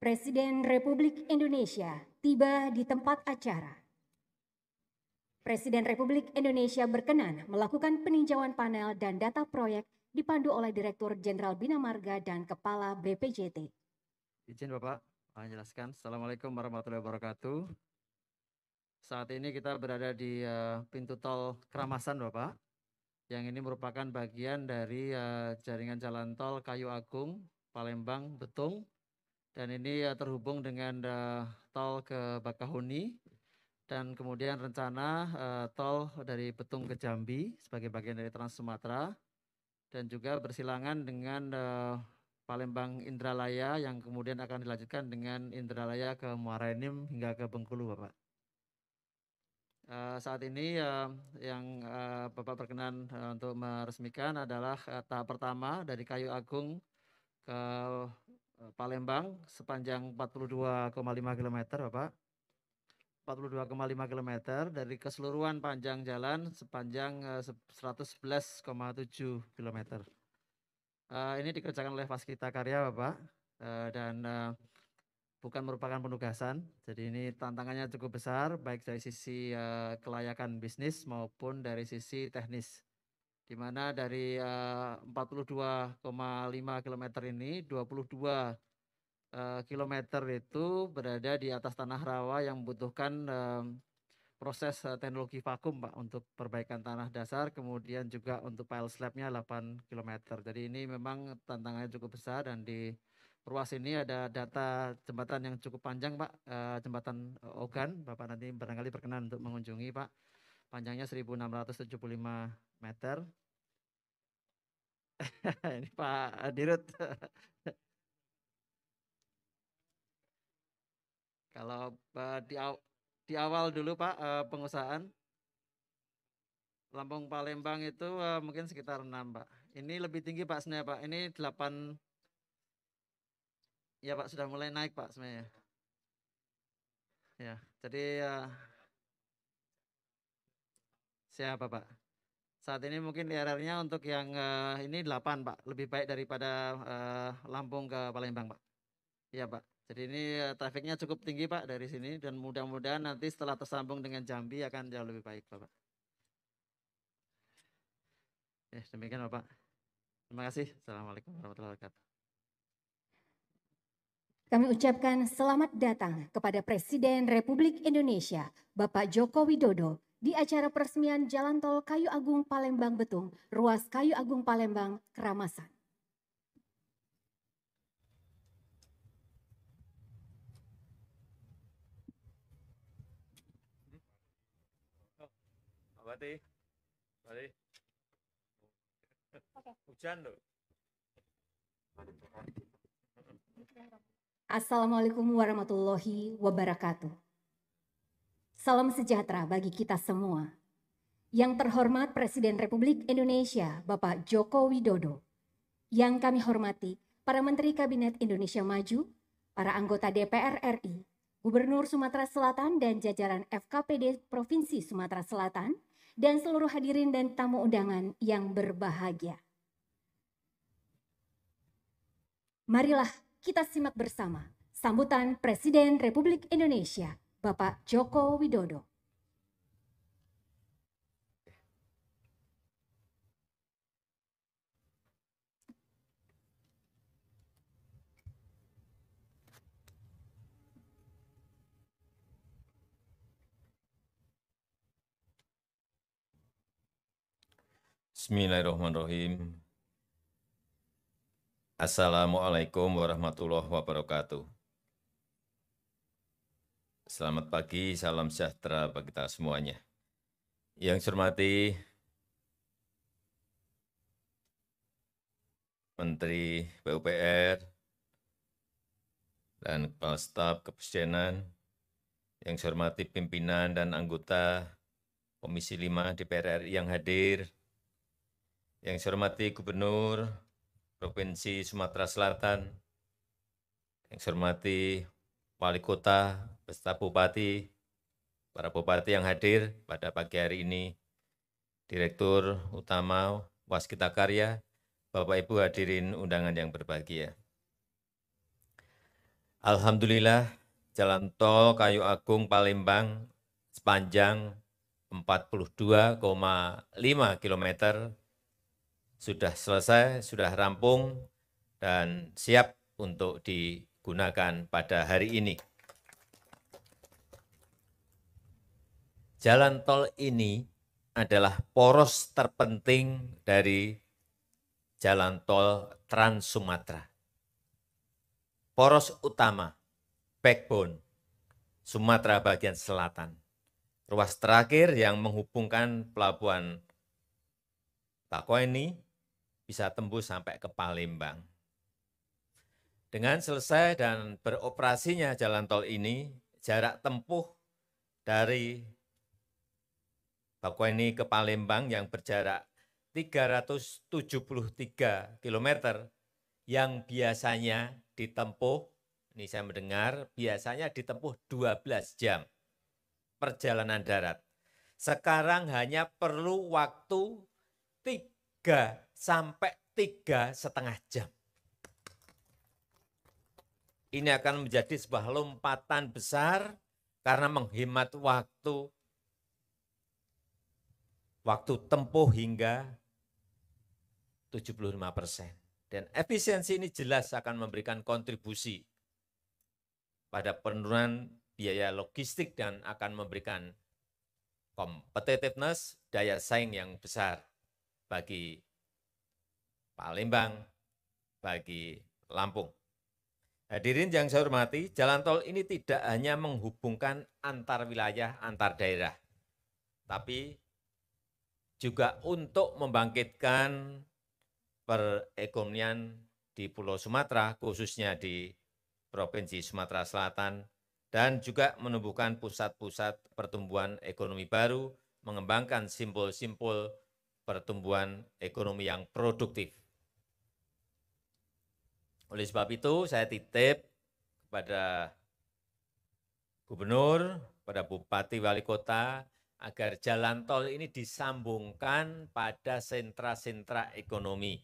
Presiden Republik Indonesia tiba di tempat acara. Presiden Republik Indonesia berkenan melakukan peninjauan panel dan data proyek dipandu oleh Direktur Jenderal Bina Marga dan Kepala BPJT. Izin Bapak menjelaskan. Assalamualaikum warahmatullahi wabarakatuh. Saat ini kita berada di pintu tol Keramasan Bapak. Yang ini merupakan bagian dari jaringan jalan tol Kayu Agung, Palembang, Betung. Dan ini terhubung dengan tol ke Bakahuni. Dan kemudian rencana tol dari Betung ke Jambi sebagai bagian dari Trans Sumatera. Dan juga bersilangan dengan Palembang Indralaya yang kemudian akan dilanjutkan dengan Indralaya ke Muara Enim hingga ke Bengkulu Bapak. Saat ini yang Bapak berkenan untuk meresmikan adalah tahap pertama dari Kayu Agung ke Palembang sepanjang 42,5 km Bapak. 42,5 km dari keseluruhan panjang jalan sepanjang 111,7 km. Ini dikerjakan oleh Waskita Karya Bapak dan bukan merupakan penugasan. Jadi ini tantangannya cukup besar baik dari sisi kelayakan bisnis maupun dari sisi teknis. Di mana dari 42,5 km ini 22 kilometer itu berada di atas tanah rawa yang membutuhkan proses teknologi vakum Pak untuk perbaikan tanah dasar, kemudian juga untuk pile slabnya 8 km. Jadi ini memang tantangannya cukup besar dan di ruas ini ada data jembatan yang cukup panjang Pak, jembatan Ogan, Bapak nanti barangkali berkenan untuk mengunjungi Pak. Panjangnya 1675 meter. Ini Pak Dirut. Kalau di awal dulu Pak pengusahaan Lampung Palembang itu mungkin sekitar 6 Pak. Ini lebih tinggi Pak sebenarnya Pak. Ini 8. Ya Pak sudah mulai naik Pak sebenarnya. Ya, jadi siapa Pak? Saat ini mungkin IRR-nya untuk yang ini 8 Pak. Lebih baik daripada Lampung ke Palembang Pak. Iya Pak. Jadi ini trafiknya cukup tinggi Pak dari sini dan mudah-mudahan nanti setelah tersambung dengan Jambi akan jauh lebih baik Bapak. Ya, demikian Bapak. Terima kasih. Assalamualaikum warahmatullahi wabarakatuh. Kami ucapkan selamat datang kepada Presiden Republik Indonesia, Bapak Joko Widodo, di acara peresmian Jalan Tol Kayu Agung Palembang Betung, ruas Kayu Agung Palembang, Keramasan. Bati. Hujan loh. Assalamualaikum warahmatullahi wabarakatuh. Salam sejahtera bagi kita semua. Yang terhormat Presiden Republik Indonesia, Bapak Joko Widodo. Yang kami hormati para Menteri Kabinet Indonesia Maju, para anggota DPR RI, Gubernur Sumatera Selatan dan jajaran FKPD Provinsi Sumatera Selatan, dan seluruh hadirin dan tamu undangan yang berbahagia. Marilah kita simak bersama sambutan Presiden Republik Indonesia, Bapak Joko Widodo. Bismillahirrahmanirrahim. Assalamualaikum warahmatullahi wabarakatuh. Selamat pagi, salam sejahtera bagi kita semuanya. Yang saya hormati Menteri PUPR dan Kepala Staf Kepresidenan, yang saya hormati pimpinan dan anggota Komisi 5 DPR RI yang hadir, yang saya hormati Gubernur Provinsi Sumatera Selatan, yang saya hormati Wali Kota beserta Bupati, para bupati yang hadir pada pagi hari ini, Direktur Utama Waskita Karya, Bapak Ibu hadirin undangan yang berbahagia. Alhamdulillah, Jalan Tol Kayu Agung Palembang sepanjang 42,5 km sudah selesai, sudah rampung, dan siap untuk digunakan pada hari ini. Jalan tol ini adalah poros terpenting dari jalan tol Trans Sumatera. Poros utama, backbone, Sumatera bagian selatan. Ruas terakhir yang menghubungkan pelabuhan Bakauheni bisa tembus sampai ke Palembang. Dengan selesai dan beroperasinya jalan tol ini, jarak tempuh dari Bakauheni ke Palembang yang berjarak 373 km yang biasanya ditempuh, ini saya mendengar, biasanya ditempuh 12 jam perjalanan darat. Sekarang hanya perlu waktu 3 sampai 3,5 jam. Ini akan menjadi sebuah lompatan besar karena menghemat waktu tempuh hingga 75%. Dan efisiensi ini jelas akan memberikan kontribusi pada penurunan biaya logistik dan akan memberikan competitiveness, daya saing yang besar bagi Palembang, bagi Lampung. Hadirin yang saya hormati, jalan tol ini tidak hanya menghubungkan antar wilayah, antar daerah, tapi juga untuk membangkitkan perekonomian di Pulau Sumatera, khususnya di Provinsi Sumatera Selatan, dan juga menumbuhkan pusat-pusat pertumbuhan ekonomi baru, mengembangkan simpul-simpul pertumbuhan ekonomi yang produktif. Oleh sebab itu, saya titip kepada Gubernur, pada Bupati Wali Kota, agar jalan tol ini disambungkan pada sentra-sentra ekonomi,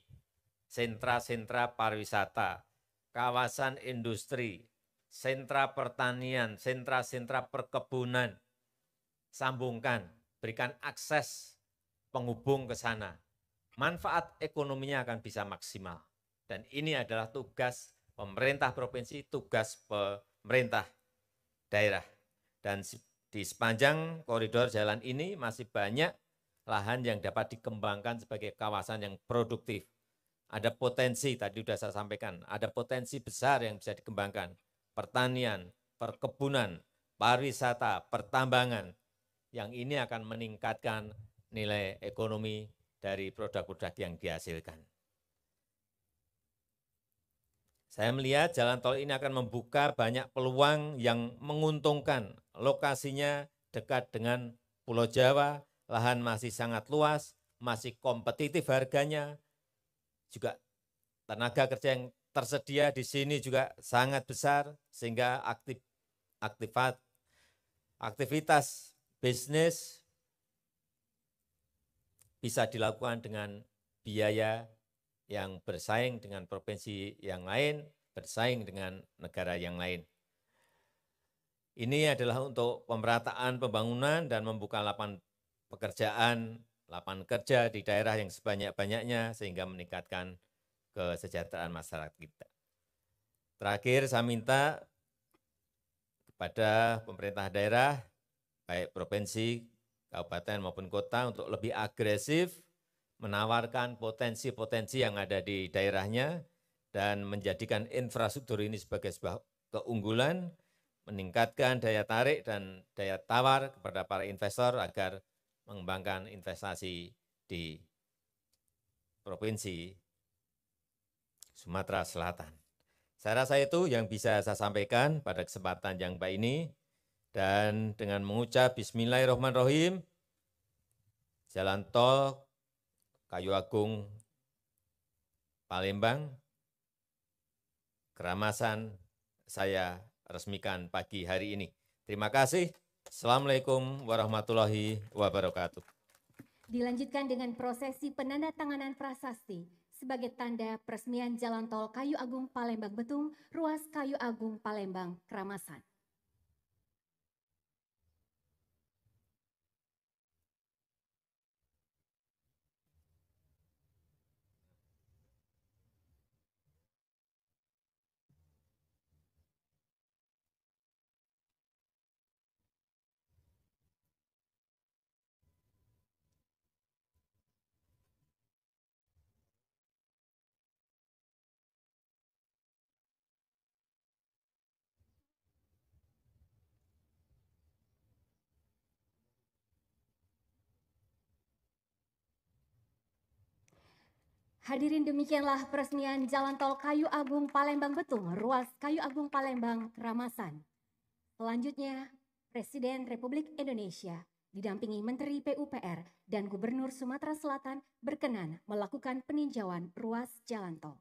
sentra-sentra pariwisata, kawasan industri, sentra pertanian, sentra-sentra perkebunan, sambungkan, berikan akses penghubung ke sana. Manfaat ekonominya akan bisa maksimal. Dan ini adalah tugas pemerintah provinsi, tugas pemerintah daerah. Dan di sepanjang koridor jalan ini masih banyak lahan yang dapat dikembangkan sebagai kawasan yang produktif. Ada potensi, tadi sudah saya sampaikan, ada potensi besar yang bisa dikembangkan. Pertanian, perkebunan, pariwisata, pertambangan, yang ini akan meningkatkan nilai ekonomi dari produk-produk yang dihasilkan. Saya melihat jalan tol ini akan membuka banyak peluang yang menguntungkan. Lokasinya dekat dengan Pulau Jawa, lahan masih sangat luas, masih kompetitif harganya, juga tenaga kerja yang tersedia di sini juga sangat besar, sehingga aktivitas bisnis bisa dilakukan dengan biaya yang bersaing dengan provinsi yang lain, bersaing dengan negara yang lain. Ini adalah untuk pemerataan pembangunan dan membuka lapangan pekerjaan, lapangan kerja di daerah yang sebanyak-banyaknya sehingga meningkatkan kesejahteraan masyarakat kita. Terakhir, saya minta kepada pemerintah daerah, baik provinsi, kabupaten maupun kota untuk lebih agresif menawarkan potensi-potensi yang ada di daerahnya dan menjadikan infrastruktur ini sebagai sebuah keunggulan, meningkatkan daya tarik dan daya tawar kepada para investor agar mengembangkan investasi di Provinsi Sumatera Selatan. Saya rasa itu yang bisa saya sampaikan pada kesempatan yang baik ini, dan dengan mengucap Bismillahirrahmanirrahim, jalan tol Kayu Agung Palembang, Keramasan, saya resmikan pagi hari ini. Terima kasih. Assalamualaikum warahmatullahi wabarakatuh. Dilanjutkan dengan prosesi penandatanganan prasasti sebagai tanda peresmian Jalan Tol Kayu Agung Palembang Betung, ruas Kayu Agung Palembang, Keramasan. Hadirin, demikianlah peresmian Jalan Tol Kayu Agung Palembang Betung, ruas Kayu Agung Palembang, Keramasan. Selanjutnya, Presiden Republik Indonesia didampingi Menteri PUPR dan Gubernur Sumatera Selatan berkenan melakukan peninjauan ruas jalan tol.